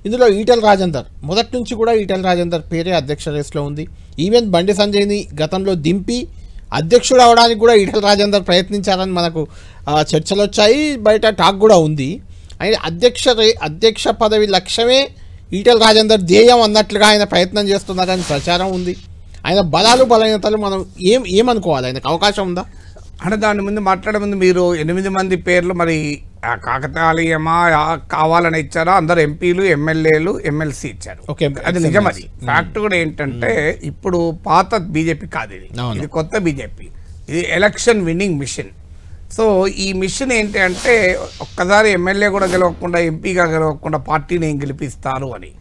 ఇందులో ఈటెల రాజేందర్ మొదటి నుంచి కూడా ఈటెల రాజేందర్ పేరే అధ్యక్ష రేస్లో ఉంది. ఈవెన్ బండి సంజయ్ని గతంలో దింపి అధ్యక్షుడు అవడానికి కూడా ఈటెల రాజేందర్ ప్రయత్నించారని మనకు చర్చలు వచ్చాయి, బయట టాక్ కూడా ఉంది. ఆయన అధ్యక్ష పదవి లక్ష్యమే ఈటెల రాజేందర్ ధ్యేయం అన్నట్లుగా ఆయన ప్రయత్నం చేస్తున్నారని ప్రచారం ఉంది. ఆయన బలహీనతలు మనం ఏమనుకోవాలి? ఆయనకు అవకాశం ఉందా అంటే దాని ముందు మాట్లాడే ముందు మీరు 8 మంది పేర్లు మరి కాకతాళీయమా కావాలని ఇచ్చారా? అందరు ఎంపీలు, ఎమ్మెల్యేలు, ఎమ్మెల్సీ ఇచ్చారు. అది నిజం. అది ఫ్యాక్ట్ కూడా ఏంటంటే ఇప్పుడు పాత బీజేపీ కాదు, ఇది కొత్త బీజేపీ, ఇది ఎలక్షన్ విన్నింగ్ మిషన్. సో ఈ మిషన్ ఏంటి అంటే ఒక్కసారి ఎమ్మెల్యే కూడా గెలవకుండా, ఎంపీగా గెలవకుండా పార్టీని ఏం గెలిపిస్తారు అని.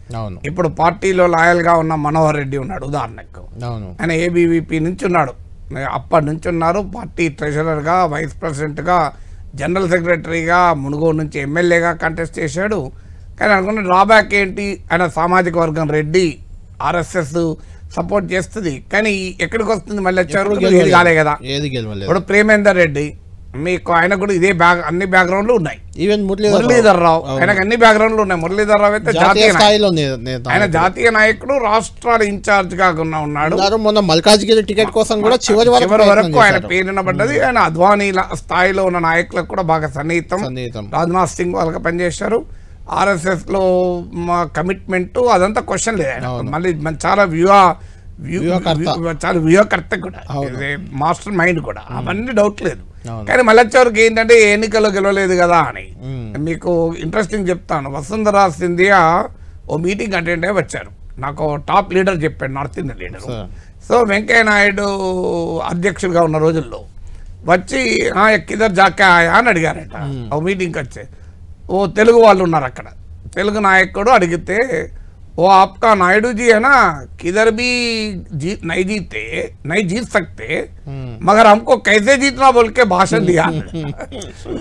ఇప్పుడు పార్టీలో లాయల్గా ఉన్న మనోహర్ రెడ్డి ఉన్నాడు ఉదాహరణకు, ఆయన ఏబీవీపీ నుంచి ఉన్నాడు, అప్పటి నుంచి ఉన్నారు. పార్టీ ట్రెజరర్గా, వైస్ ప్రెసిడెంట్గా, జనరల్ సెక్రటరీగా, మునుగోడు నుంచి ఎమ్మెల్యేగా కంటెస్ట్ చేశాడు. కానీ అనుకున్న డ్రాబ్యాక్ ఏంటి, ఆయన సామాజిక వర్గం రెడ్డి, ఆర్ఎస్ఎస్ సపోర్ట్ చేస్తుంది. కానీ ఎక్కడికి వస్తుంది మళ్ళీ వచ్చారు ఏది కాలే కదా. ఇప్పుడు ప్రేమేందర్ రెడ్డి మీకు ఆయన కూడా ఇదే అన్ని బ్యాక్గ్రౌండ్లు ఉన్నాయి. ఈవెన్ మురళీధర్ రావు ఆయనకు అన్ని బ్యాక్గ్రౌండ్లు ఉన్నాయి. మురళీధర్ రావు అయితే ఆయన జాతీయ నాయకుడు, రాష్ట్రాల ఇన్ఛార్జ్ గా ఉన్నాడు. మొన్న మల్కాజ్గిరి టికెట్ కోసం కూడా చివరి వరకు ఆయన పేరు వినబడ్డది. ఆయన అద్వానీ స్థాయిలో ఉన్న నాయకులకు కూడా బాగా సన్నిహితం. రాజ్నాథ్ సింగ్ వాళ్ళకి పనిచేశారు. ఆర్ఎస్ఎస్ లో కమిట్మెంట్ అదంతా క్వశ్చన్ లేదు. మళ్ళీ చాలా వ్యూహకర్త కూడా, మాస్టర్ మైండ్ కూడా, అవన్నీ డౌట్ లేదు. కానీ మళ్ళీ వచ్చేవరకు ఏంటంటే ఎన్నికల్లో గెలవలేదు కదా అని. మీకు ఇంట్రెస్టింగ్ చెప్తాను, వసుంధరా సింధియా ఓ మీటింగ్ అటెండ్ అయ్యి వచ్చారు. నాకు టాప్ లీడర్ చెప్పాడు, north Indian leader. So Venkaiah Naidu అధ్యక్షుడిగా ఉన్న రోజుల్లో వచ్చి కిదర్ జాకే ఆయా అని అడిగారట. ఓ మీటింగ్కి వచ్చే ఓ తెలుగు వాళ్ళు ఉన్నారు అక్కడ, తెలుగు నాయకుడు అడిగితే वो आपका नायडू जी है ना, किधर भी नहीं जीत सकते, मगर हमको कैसे जीतना बोल के भाषण दिया.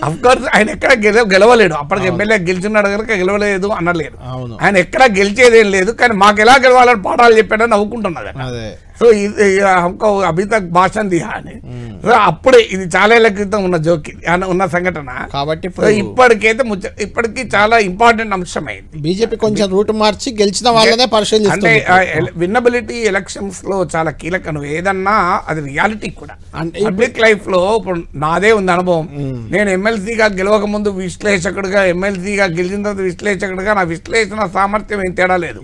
అఫ్కోర్స్ ఆయన ఎక్కడ గెలవలేడు, అప్పటికి ఎమ్మెల్యే గెలిచినాడు కనుక గెలవలేదు అనలేదు. ఆయన ఎక్కడ గెలిచేదేం లేదు, కానీ మాకు ఎలా గెలవాలని పాఠాలు చెప్పాడని నవ్వుకుంటున్నాడు. సో हमको अभी तक भाषण दिया అని. సో అప్పుడే ఇది చాలా ఏళ్ల క్రితం ఉన్న జోక్, ఉన్న సంఘటన. కాబట్టి ఇప్పటికైతే ఇప్పటికి చాలా ఇంపార్టెంట్ అంశం అయింది. బీజేపీ కొంచెం రూట్ మార్చి గెలిచిన వాళ్ళనే పరిశీలిస్తుంది. అంటే విన్నబిలిటీ ఎలక్షన్స్ లో చాలా కీలకం. ఏదన్నా అది రియాలిటీ కూడా. పబ్లిక్ లైఫ్ లో ఇప్పుడు నాదే ఉంది అనుభవం. నేను ఎమ్మెల్సీగా గెలవక ముందు విశ్లేషకుడిగా, ఎమ్మెల్సీగా గెలిచిన తర్వాత విశ్లేషకుడిగా నా విశ్లేషణ సామర్థ్యం ఏం తేడా లేదు.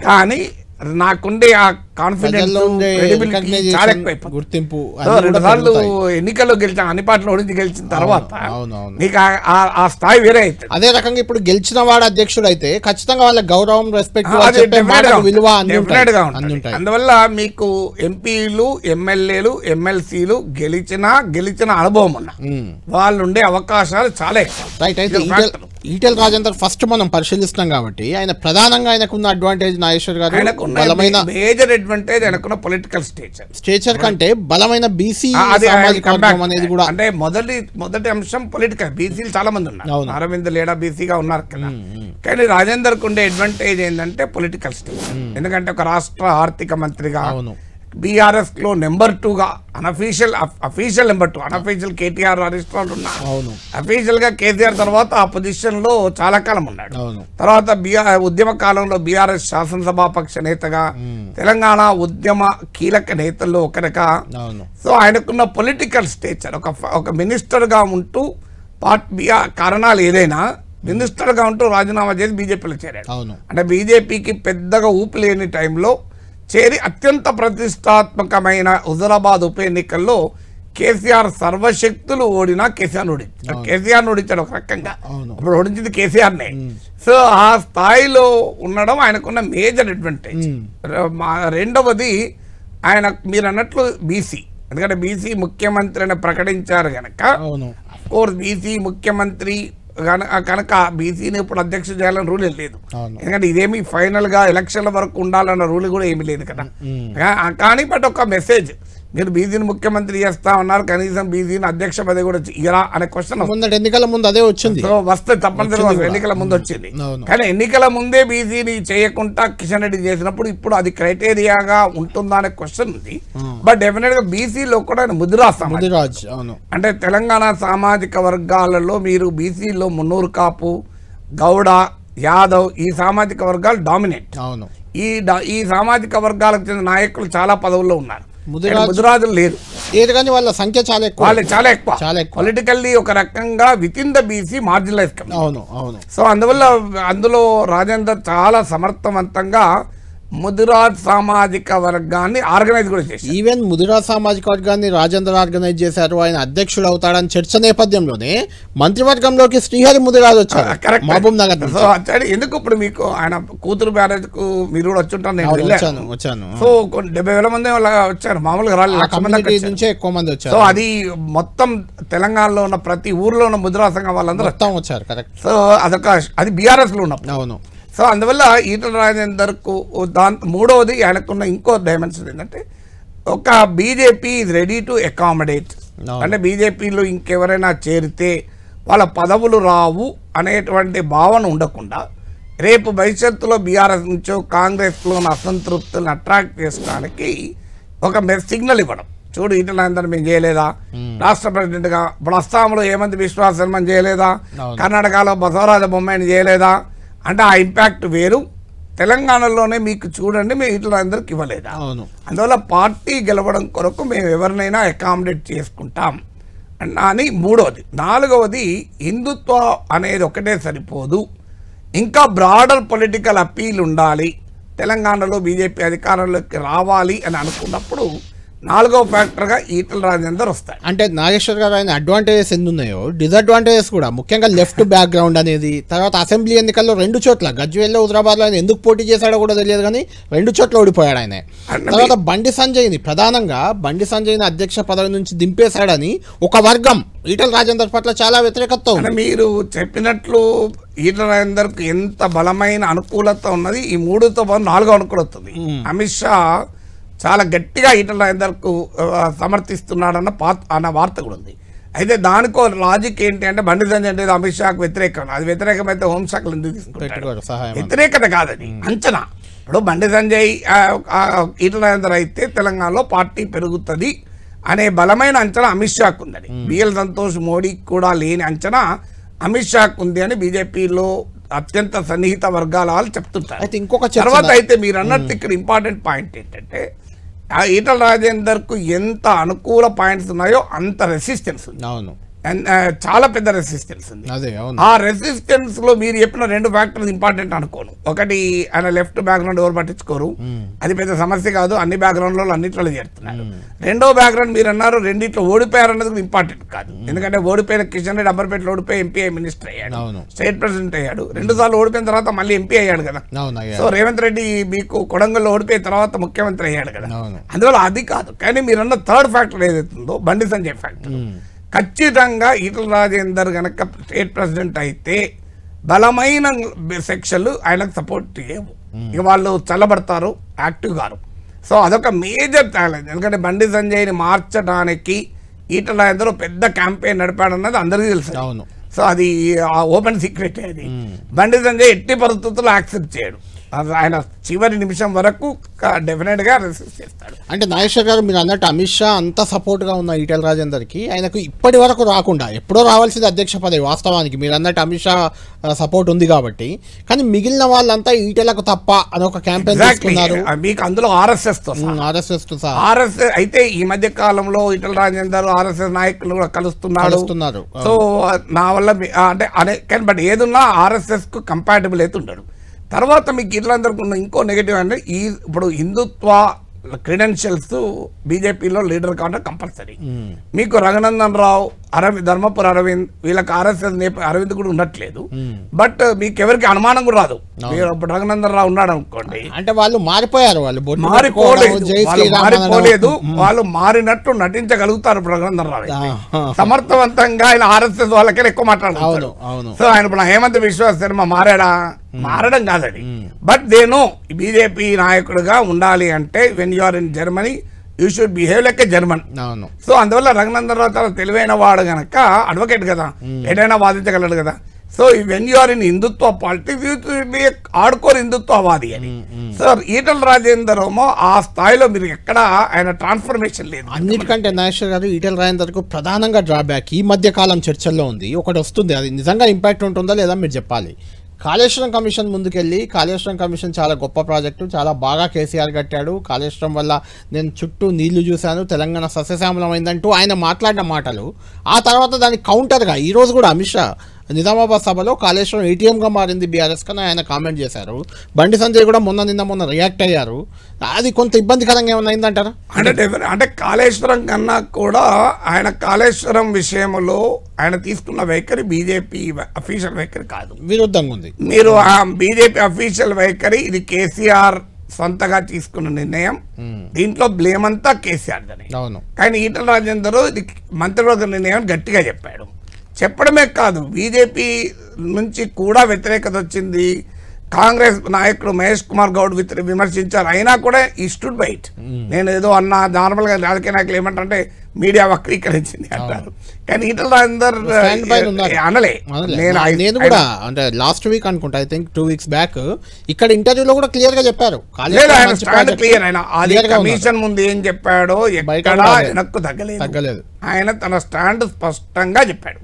కానీ నాకుండే ఆ కాన్ఫిడెన్స్, చాలా ఎక్కువ గుర్తింపు. 2 సార్లు ఎన్నికల్లో గెలిచాను, అన్ని పార్టీలు ఓడించి గెలిచిన తర్వాత నీకు ఆ స్థాయి వేరే అవుతుంది. అదే రకంగా ఇప్పుడు గెలిచిన వాడు అధ్యక్షుడు అయితే ఖచ్చితంగా వాళ్ళ గౌరవం, రెస్పెక్ట్ విలువ డెఫినెట్ గా ఉంటుంది. అందువల్ల మీకు ఎంపీలు, ఎమ్మెల్యేలు, ఎమ్మెల్సీలు గెలిచిన అనుభవం ఉన్న వాళ్ళు ఉండే అవకాశాలు చాలా ఎక్కువ. రైట్. అయితే ఈటెల రాజేందర్ ఫస్ట్ మనం పరిశీలిస్తున్నాం కాబట్టి ఆయన ప్రధానంగా ఆయనకున్న అడ్వాంటేజ్ నాగేశ్వర్ గారు బలమైన మేజర్ అడ్వాంటేజ్ ఆయనకున్న పొలిటికల్ స్టేచర్ కంటే బలమైన బీసీ అనేది కూడా. అంటే మొదటి అంశం పొలిటికల్. బీసీలు చాలా మంది ఉన్నారు, అరవింద్ లేడా బీసీగా ఉన్నారు కదా. కానీ రాజేందర్ కు ఉండే అడ్వాంటేజ్ ఏంటంటే పొలిటికల్ స్టేచర్. ఎందుకంటే ఒక రాష్ట్ర ఆర్థిక మంత్రిగా, బీఆర్ఎస్ లో నెంబర్ 2గా, official number 2, unofficial KTR Harish Rao ఉన్నారు. అఫీషియల్ గా కేసీఆర్ తర్వాత ఆ పొజిషన్ లో చాలా కాలం ఉన్నాడు. తర్వాత ఉద్యమ కాలంలో బీఆర్ఎస్ శాసనసభాపక్ష నేతగా, తెలంగాణ ఉద్యమ కీలక నేతల్లో ఒకరిగా. సో ఆయనకున్న పొలిటికల్ స్టేచర్, ఒక మినిస్టర్ గా ఉంటూ కారణాలు ఏదైనా మినిస్టర్ గా ఉంటూ రాజీనామా చేసి బీజేపీలో చేరాడు. అంటే బీజేపీకి పెద్దగా ఊపి లేని టైంలో చేరి అత్యంత ప్రతిష్టాత్మకమైన హుజరాబాద్ ఉప ఎన్నికల్లో కేసీఆర్ సర్వశక్తులు ఓడినా కేసీఆర్ ఓడించాడు ఒక రకంగా. ఇప్పుడు ఓడించింది కేసీఆర్నే. సో ఆ స్థాయిలో ఉండడం ఆయనకున్న మేజర్ అడ్వాంటేజ్. రెండవది ఆయన మీరు అన్నట్లు బీసీ, ఎందుకంటే బీసీ ముఖ్యమంత్రి అని ప్రకటించారు కనుక అఫ్కోర్స్ బీసీ ముఖ్యమంత్రి కనుక బీసీని ఇప్పుడు అధ్యక్ష చేయాలని రూల్ లేదు. ఎందుకంటే ఇదేమి ఫైనల్ గా ఎలక్షన్ల వరకు ఉండాలన్న రూల్ కూడా ఏమీ లేదు కదా. కానీ బట్ ఒక మెసేజ్, మీరు బీసీని ముఖ్యమంత్రి చేస్తా ఉన్నారు, కనీసం బీసీని అధ్యక్ష పదవి కూడా ఇరా అనే క్వశ్చన్ ఎన్నికల ముందు అదే వచ్చింది. సో వస్తే తప్పనిసరిగా ఎన్నికల ముందు వచ్చింది. కానీ ఎన్నికల ముందే బీసీని చేయకుండా కిషన్ రెడ్డి చేసినప్పుడు ఇప్పుడు అది క్రైటీరియాగా ఉంటుందా అనే క్వశ్చన్ ఉంది. బట్ డెఫినెట్ గా బీసీలో కూడా ముదిరాజ్, అంటే తెలంగాణ సామాజిక వర్గాలలో మీరు బీసీలో మున్నూరు కాపు, గౌడ, యాదవ్ ఈ సామాజిక వర్గాలు డామినేట్. అవును. ఈ సామాజిక వర్గాలకు చెందిన నాయకులు చాలా పదవుల్లో ఉన్నారు. ముదిరాజులు లేరు. ఏది కానీ వాళ్ళ సంఖ్య చాలా ఎక్కువ. వాళ్ళు చాలా ఎక్కువ. పొలిటికల్లీ ఒక రకంగా with in the BC marginalise community. అవును అవును. సో అందులో రాజేందర్ చాలా సమర్థవంతంగా ముదిరాజ్ సామాజిక వర్గాన్ని ఆర్గనైజ్ కూడా చేశారు. ఈవెన్ ముదిరాజ్ సామాజిక వర్గాన్ని రాజేందర్ ఆర్గనైజ్ చేశారు. ఆయన అధ్యక్షుడు అవుతాడని చర్చ నేపథ్యంలోనే మంత్రివర్గంలోకి శ్రీహరి ముదిరాజ్ వచ్చారు మహబూబ్ నగర్. సో ఎందుకు ఇప్పుడు మీకు ఆయన కూతురు మ్యారేజ్ కు మీరు కూడా వచ్చుంటారు. నేను వచ్చాను. సో 70,000 మంది వచ్చారు. మామూలుగా నుంచే ఎక్కువ మంది వచ్చారు. సో అది మొత్తం తెలంగాణలో ఉన్న ప్రతి ఊర్లో ఉన్న ముదిరాజ్ సంఘం వాళ్ళందరూ వచ్చారు. కరెక్ట్. సో అది బీఆర్ఎస్ లో ఉన్నప్పుడు. అవును. సో అందువల్ల ఈటల రాజేందర్కు మూడవది ఆయనకున్న ఇంకో డైమెన్షన్ ఏంటంటే ఒక BJP is ready to accommodate. అంటే బీజేపీలో ఇంకెవరైనా చేరితే వాళ్ళ పదవులు రావు అనేటువంటి భావన ఉండకుండా రేపు భవిష్యత్తులో బీఆర్ఎస్ నుంచో కాంగ్రెస్లో ఉన్న అసంతృప్తులను అట్రాక్ట్ చేసుకోవడానికి ఒక సిగ్నల్ ఇవ్వడం. చూడు ఈటల రాజేందర్ మేము చేయలేదా, రాష్ట్ర ప్రెసిడెంట్గా. ఇప్పుడు అస్సాంలో హేమంత్ బిశ్వా శర్మని చేయలేదా, కర్ణాటకలో బసవరాజ బొమ్మాయిని చేయలేదా అంటే ఆ ఇంపాక్ట్ వేరు. తెలంగాణలోనే మీకు చూడండి మేము ఈటల రాజేందర్కి ఇవ్వలేదా. అందువల్ల పార్టీ గెలవడం కొరకు మేము ఎవరినైనా అకామిడేట్ చేసుకుంటాం అని మూడవది. నాలుగవది హిందుత్వ అనేది ఒకటే సరిపోదు, ఇంకా బ్రాడర్ పొలిటికల్ అపీల్ ఉండాలి. తెలంగాణలో బీజేపీ అధికారంలోకి రావాలి అని అనుకున్నప్పుడు నాలుగో ఫ్యాక్టర్గా ఈటల రాజేందర్ వస్తాయి. అంటే నాగేశ్వర్ గారు ఆయన అడ్వాంటేజెస్ ఎన్ని ఉన్నాయో డిసడ్వాంటేజెస్ కూడా, ముఖ్యంగా లెఫ్ట్ బ్యాక్గ్రౌండ్ అనేది. తర్వాత అసెంబ్లీ ఎన్నికల్లో 2 చోట్ల గజ్వేల్లో హుజరాబాద్లో ఆయన ఎందుకు పోటీ చేశాడో కూడా తెలియదు కానీ 2 చోట్ల ఓడిపోయాడు ఆయన. తర్వాత బండి సంజయ్ని ప్రధానంగా అధ్యక్ష పదవి నుంచి దింపేశాడని ఒక వర్గం ఈటల రాజేందర్ పట్ల చాలా వ్యతిరేకత ఉంది. మీరు చెప్పినట్లు ఈటల రాజేందర్కు ఎంత బలమైన అనుకూలత ఉన్నది. ఈ 3తో పాటు 4వ అనుకూలత ఉంది. అమిత్ షా చాలా గట్టిగా ఈటల రాజేందర్కు సమర్థిస్తున్నాడన్న వార్త కూడా ఉంది. అయితే దానికో లాజిక్ ఏంటి అంటే బండి సంజయ్ అంటే అమిత్ షాకు వ్యతిరేకం. అది వ్యతిరేకమైతే హోంశాఖలు ఎందుకు తీసుకుంటాడు? వ్యతిరేకత కాదని అంచనా. ఇప్పుడు బండి సంజయ్ ఈటల రాజేందర్ అయితే తెలంగాణలో పార్టీ పెరుగుతుంది అనే బలమైన అంచనా అమిత్ షాకు ఉందని. బిఎల్ సంతోష్ మోడీకి కూడా లేని అంచనా అమిత్ షాకు ఉంది అని బీజేపీలో అత్యంత సన్నిహిత వర్గాల వాళ్ళు చెప్తుంటారు. తర్వాత అయితే మీరు అన్నట్టు ఇక్కడ ఇంపార్టెంట్ పాయింట్ ఏంటంటే ఈటల రాజేందర్కు ఎంత అనుకూల పాయింట్స్ ఉన్నాయో అంత రెసిస్టెన్స్ ఉంది. అవును. చాలా పెద్ద రెసిస్టెన్స్ ఉంది. ఆ రెసిస్టెన్స్ లో మీరు చెప్పిన 2 ఫ్యాక్టర్స్ ఇంపార్టెంట్ అనుకోను. ఒకటి ఆయన లెఫ్ట్ బ్యాక్గ్రౌండ్ ఎవరు పట్టించుకోరు, అది పెద్ద సమస్య కాదు, అన్ని బ్యాక్గ్రౌండ్ లో అన్నిట్లో చేరుతున్నారు. రెండో బ్యాక్గ్రౌండ్ మీరు అన్నారు రెండిట్లో ఓడిపోయారు అన్నది కూడా ఇంపార్టెంట్ కాదు. ఎందుకంటే ఓడిపోయిన కిషన్ రెడ్డి అంబర్పేటలో ఓడిపోయి ఎంపీ మినిస్టర్ అయ్యాడు, స్టేట్ ప్రెసిడెంట్ అయ్యాడు. 2 సార్లు ఓడిపోయిన తర్వాత మళ్ళీ ఎంపీ అయ్యాడు కదా. సో రేవంత్ రెడ్డి మీకు కొడంగల్లో ఓడిపోయిన తర్వాత ముఖ్యమంత్రి అయ్యాడు కదా. అందువల్ల అది కాదు. కానీ మీరన్న థర్డ్ ఫ్యాక్టర్ ఏదైతుందో బండి సంజయ్ ఫ్యాక్టర్, ఖచ్చితంగా ఈటల రాజేందర్ గనక స్టేట్ ప్రెసిడెంట్ అయితే బలమైన సెక్షన్లు ఆయనకు సపోర్ట్ చేయవు. ఇక వాళ్ళు చల్లబడతారు, యాక్టివ్ గారు. సో అదొక మేజర్ ఛాలెంజ్. ఎందుకంటే బండి సంజయ్ని మార్చడానికి ఈటల రాజేందర్ పెద్ద క్యాంపెయిన్ నడిపాడన్నది అందరికీ తెలుసు. సో అది ఓపెన్ సీక్రెట్. అది బండి సంజయ్ ఎట్టి పరిస్థితుల్లో యాక్సెప్ట్ చేయడు. ఆయన చివరి నిమిషం వరకు డెఫినెట్ గా రెసిస్ట్ చేస్తాడు. అంటే నాగేశ్వర్ గారు మీరు అన్నట్టు అమిత్ షా అంత సపోర్ట్ గా ఉన్న ఈటల రాజేందర్కి ఆయనకు ఇప్పటి వరకు రాకుండా ఎప్పుడో రావాల్సింది అధ్యక్ష పదవి. వాస్తవానికి మీరు అన్నట్టు అమిత్ షా సపోర్ట్ ఉంది కాబట్టి, కానీ మిగిలిన వాళ్ళంతా ఈటలకు తప్ప అని ఒక క్యాంపెయిన్ తీసుకున్నారు. మీకు అందులో ఆర్ఎస్ఎస్ అయితే ఈ మధ్య కాలంలో ఈటల రాజేందర్ ఆర్ఎస్ఎస్ నాయకులు కూడా కలుస్తున్నారు. సో నా వల్ల అంటే బట్ ఏదున్నా ఆర్ఎస్ఎస్ కు కంపాటబుల్ అయితే ఉండడు. తర్వాత మీకు ఇట్లందరికీ ఉన్న ఇంకో నెగిటివ్ అంటే ఇప్పుడు హిందుత్వ క్రెడెన్షియల్స్ బీజేపీలో లీడర్ కావడం కంపల్సరీ. మీకు రఘునందన్ రావు, ధర్మపురి అరవింద్, వీళ్ళకి ఆర్ఎస్ఎస్ అరవింద్ కూడా ఉండట్లేదు. బట్ మీకు ఎవరికి అనుమానం కూడా రాదు. రఘునందన్ రావు ఉన్నాడు అనుకోండి, అంటే వాళ్ళు మారిపోయారు, మారిపోలేదు, వాళ్ళు మారినట్టు నటించగలుగుతారు. రఘునందన్ రావు సమర్థవంతంగా ఆయన ఆర్ఎస్ఎస్ వాళ్ళకే ఎక్కువ మాట్లాడుతున్నారు. సో ఆయన ఇప్పుడు హేమంత్ బిశ్వా శర్మ మారడం కాదని, బట్ దేనో బీజేపీ నాయకుడిగా ఉండాలి అంటే when you are in Germany you should behave like a German. So అందువల్ల రఘునందన్ రావు చాలా తెలివైన వాడు గనక, అడ్వకేట్ కదా, ఏదైనా వాదించగలడు కదా. So when you are in Hindutva politics ఆడుకోరు హిందుత్వవాది అని. సో ఈటల రాజేందర్ ఏమో ఆ స్థాయిలో మీరు ఎక్కడ ఆయన ట్రాన్స్ఫర్మేషన్ లేదు. అన్నిటికంటే నాగేశ్వర్ గారు ఈటల రాజేందర్ కు ప్రధానంగా డ్రాబ్యాక్ ఈ మధ్య కాలం చర్చల్లో ఉంది, ఒకటి వస్తుంది. అది నిజంగా ఇంపాక్ట్ ఉంటుందా లేదా మీరు చెప్పాలి. కాళేశ్వరం కమిషన్ ముందుకెళ్ళి కాళేశ్వరం కమిషన్ చాలా గొప్ప ప్రాజెక్టు, చాలా బాగా కేసీఆర్ కట్టాడు, కాళేశ్వరం వల్ల నేను చుట్టూ నీళ్లు చూశాను, తెలంగాణ సస్యశ్యామలమైందంటూ ఆయన మాట్లాడిన మాటలు, ఆ తర్వాత దానికి కౌంటర్గా ఈరోజు కూడా అమిత్ షా నిజామాబాద్ సభలో కాళేశ్వరం ఏటీఎంగా మారింది బీఆర్ఎస్ కన్నా ఆయన కామెంట్ చేశారు. బండి సంజయ్ కూడా మొన్న రియాక్ట్ అయ్యారు. అది కొంత ఇబ్బందికరంగా ఏమైనా అయిందంటారా? అంటే కాళేశ్వరం కన్నా కూడా ఆయన కాళేశ్వరం విషయంలో ఆయన తీసుకున్న వైఖరి బీజేపీ అఫీషియల్ వైఖరి కాదు, విరుద్ధంగా ఉంది. మీరు ఆ బీజేపీ అఫీషియల్ వైఖరి ఇది కేసీఆర్ సొంతగా తీసుకున్న నిర్ణయం, దీంట్లో బ్లేమ్ అంతా కేసీఆర్ అని. అవును. కానీ ఈటల రాజేందర్ ఇది మంత్రివర్గ నిర్ణయం గట్టిగా చెప్పాడు. చెప్పడమే కాదు, బీజేపీ నుంచి కూడా వ్యతిరేకత వచ్చింది. కాంగ్రెస్ నాయకుడు మహేష్ కుమార్ గౌడ్ విమర్శించారు, అయినా కూడా ఈ స్టూడ్ బైట్. నేను ఏదో అన్నా, నార్మల్గా రాజకీయ నాయకులు ఏమంటారంటే మీడియా వక్రీకరించింది అంటారు, కానీ ఈటల రాజేందర్ అనలే. నేను కూడా అంటే లాస్ట్ వీక్ అనుకుంటా, ఐ థింక్ 2 weeks బ్యాక్ ఇక్కడ ఇంటర్వ్యూలో కూడా క్లియర్ గా చెప్పారు. కమిషన్ ముందు ఏం చెప్పాడో ఎక్కడ వెనక్కు తగ్గలేదు, ఆయన తన స్టాండ్ స్పష్టంగా చెప్పాడు.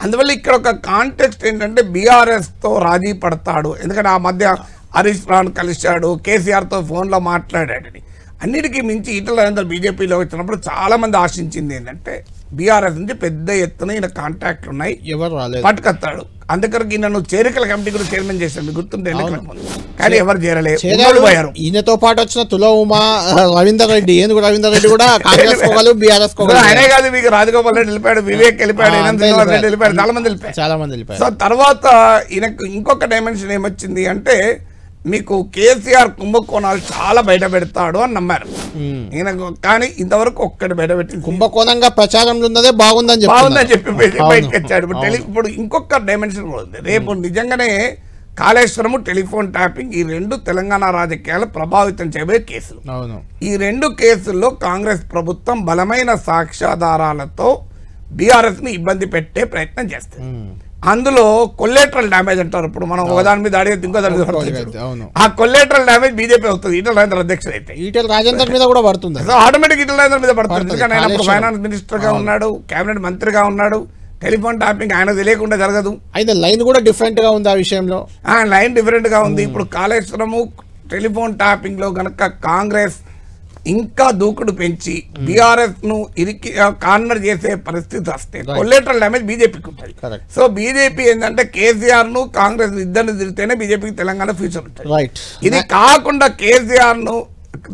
అందువల్ల ఇక్కడ ఒక కాంటెక్స్ట్ ఏంటంటే బీఆర్ఎస్ తో రాజీ పడతాడు, ఎందుకంటే ఆ మధ్య హరీష్ రావు కలిశాడు, కేసీఆర్ తో ఫోన్ లో మాట్లాడాడని. అన్నిటికీ మించి ఈటల రాజేందర్ బీజేపీలో వచ్చినప్పుడు చాలా మంది ఆశించింది ఏంటంటే బీఆర్ఎస్ నుంచి పెద్ద ఎత్తున ఈయన కాంటాక్ట్లు ఉన్నాయి, ఎవరు రాలేదు, పట్టుకొస్తాడు. అందుకని ఈయన చేరికల కమిటీ కూడా చైర్మన్ చేశాడు, గుర్తుంటే కానీ ఎవరు చేరలేదు. ఈయనతో పాటు వచ్చిన తుల ఉమా, రవీందర్ రెడ్డి, ఏనుగు రవీందర్ రెడ్డి కూడా కాంగ్రెస్ బీఆర్ఎస్ ఆయనే కాదు, మీకు రాజగోపాల్ రెడ్డి వెళ్ళిపోయాడు, వివేక్ వెళ్ళిపోయాడు, రెడ్డి వెళ్ళిపోయాడు, చాలా మంది వెళ్ళిపోయారు. సో తర్వాత ఈయనకు ఇంకొక డైమెన్షన్ ఏమొచ్చింది అంటే మీకు కేసీఆర్ కుంభకోణాలు చాలా బయట పెడతాడు అని నమ్మారు ఈయన, కానీ ఇంతవరకు ఒక్కటి బయట పెట్టింది కుంభకోణంగా ప్రచారంలో ఉన్నదే బాగుందని చెప్పి బయటకు వచ్చాడు. ఇప్పుడు ఇంకొక డైమెన్షన్ కూడా ఉంది. రేపు నిజంగానే కాళేశ్వరము, టెలిఫోన్ ట్యాపింగ్ ఈ రెండు తెలంగాణ రాజకీయాలు ప్రభావితం చేయబోయే కేసులు. ఈ రెండు కేసుల్లో కాంగ్రెస్ ప్రభుత్వం బలమైన సాక్ష్యాధారాలతో బీఆర్ఎస్ ని ఇబ్బంది పెట్టే ప్రయత్నం చేస్తుంది. అందులో కొల్లేటరల్ డ్యామేజ్ అంటారు. ఇప్పుడు మనం ఒకదాని మీద అడిగితే ఇంకో దాని మీద ఆ కొల్లేటరల్ డ్యామేజ్ బీజేపీ అవుతుంది ఈటల రాజేందర్ అధ్యక్షుడు అయితే. ఈటల రాజేందర్ మీద కూడా పడుతుంది, ఆటోమేటిక్ ఈటల రాజేందర్ మీద పడుతుంది. ఎందుకంటే ఆయన అప్పుడు ఫైనాన్స్ మినిస్టర్ గా ఉన్నాడు, కేబినెట్ మంత్రిగా ఉన్నాడు. టెలిఫోన్ ట్యాపింగ్ ఆయన తెలియకుండా జరగదు. అయితే లైన్ కూడా డిఫరెంట్ గా ఉంది, ఆ విషయంలో లైన్ డిఫరెంట్ గా ఉంది. ఇప్పుడు కాళేశ్వరము టెలిఫోన్ ట్యాపింగ్ లో కనుక కాంగ్రెస్ ఇంకా దూకుడు పెంచి బీఆర్ఎస్ ను ఇరికి కార్నర్ చేసే పరిస్థితి వస్తే కొల్లేటరల్ డ్యామేజ్ బీజేపీకి ఉంటుంది. సో బీజేపీ ఏంటంటే కేసీఆర్ ను కాంగ్రెస్ ఇద్దరిని తిరిగితేనే బీజేపీకి తెలంగాణ ఫ్యూచర్ ఉంటుంది. ఇది కాకుండా కేసీఆర్ ను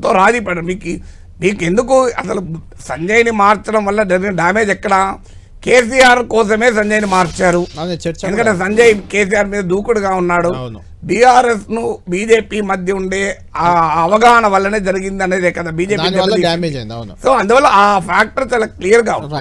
తో రాజీ పడడం మీకు ఎందుకు అసలు సంజయ్ని మార్చడం వల్ల జరిగిన డ్యామేజ్ ఎక్కడ? కేసీఆర్ కోసమే సంజయ్ని మార్చారు, ఎందుకంటే సంజయ్ కేసీఆర్ మీద దూకుడుగా ఉన్నాడు. బీఆర్ఎస్ ను బీజేపీ మధ్య ఉండే ఆ అవగాహన వల్లనే జరిగింది అనేది కదా బీజేపీ. సో అందువల్ల ఆ ఫ్యాక్టర్ చాలా క్లియర్ గా ఉంది.